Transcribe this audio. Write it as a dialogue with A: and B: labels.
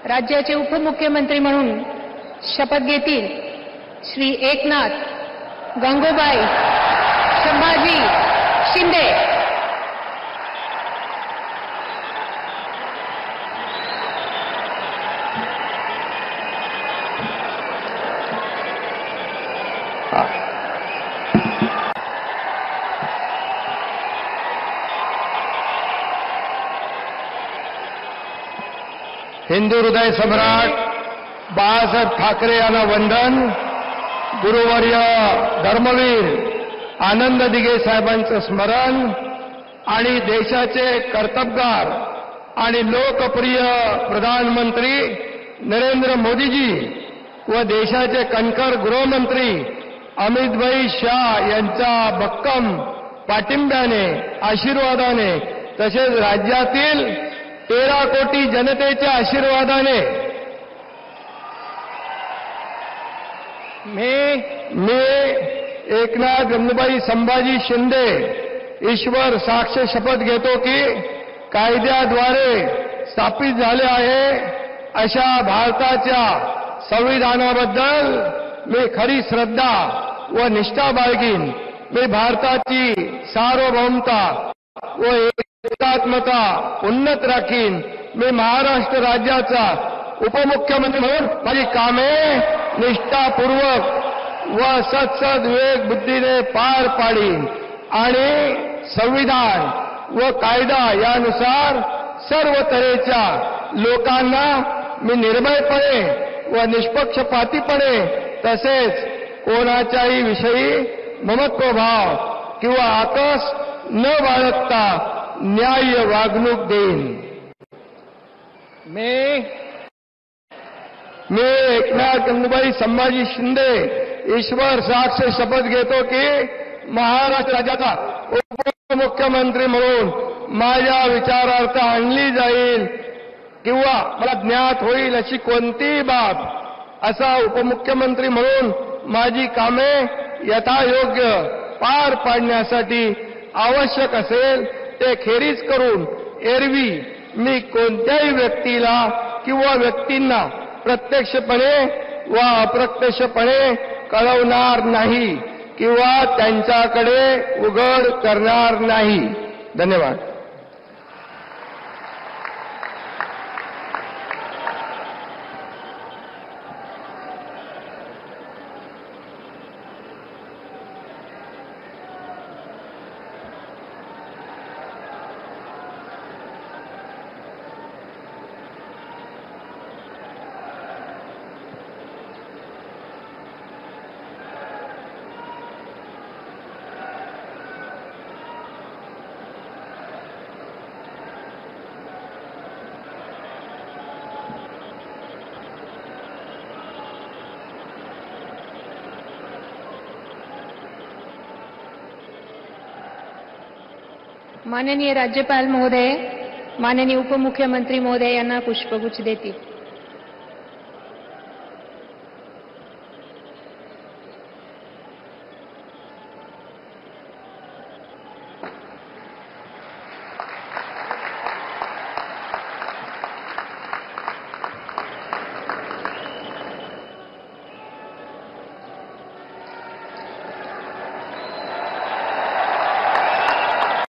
A: राज्याचे उपमुख्यमंत्री म्हणून शपथ घेतील श्री एकनाथ गंगूबाई संभाजी शिंदे।
B: हिंदू हृदय सम्राट बाळासाहेब ठाकरे यांना वंदन। गुरुवर्य धर्मवीर आनंद दिघे साहेबांचं स्मरण आणि देशाचे कर्तबगार आणि लोकप्रिय प्रधानमंत्री नरेंद्र मोदीजी व देशाचे कणखर गृहमंत्री अमितभाई शाह यांच्या भक्कम पाठिंब्याने आशीर्वादाने तसेच राज्यातील 13 कोटी जनतेच्या आशीर्वादाने मी एकनाथ गंगूबाई संभाजी शिंदे ईश्वर साक्ष शपथ घेतो की कायद्याद्वारे स्थापित झाले आहे अशा भारताच्या संविधानाबद्दल मी खरी श्रद्धा व निष्ठा बाळगीन। मी भारताची सार्वभौमता व एकात्मता उन्नत राखीन। मी महाराष्ट्र राज्याचा उपमुख्यमंत्री म्हणून माझी कामे निष्ठापूर्वक व सत्सद बुद्धीने पार पाडीन आणि संविधान व कायदा यानुसार सर्व तऱ्हेच्या लोकांना मी निर्भयपणे व निष्पक्षपातीपणे तसेच कोणाच्याही विषयी ममत्वभाव किंवा आकस न बाळगता न्याय्य वागणूक देईन। मी एकनाथ गंगूबाई संभाजी शिंदे ईश्वर साक्ष शपथ घेतो की महाराष्ट्र राज्याचा उपमुख्यमंत्री म्हणून माझ्या विचारार्थ आणली जाईल किंवा मला ज्ञात होईल अशी कोणतीही बाब असा उपमुख्यमंत्री म्हणून माझी कामे यथायोग्य पार पाडण्यासाठी आवश्यक असेल ते खेरीज करून एरवी मी कोणत्याही व्यक्तीला किंवा व्यक्तींना प्रत्यक्षपणे व अप्रत्यक्षपणे कळवणार नाही किंवा त्यांच्याकडे उघड करणार नाही। धन्यवाद।
A: माननीय राज्यपाल महोदय, माननीय उपमुख्यमंत्री महोदय यांना पुष्पगुच्छ देतील।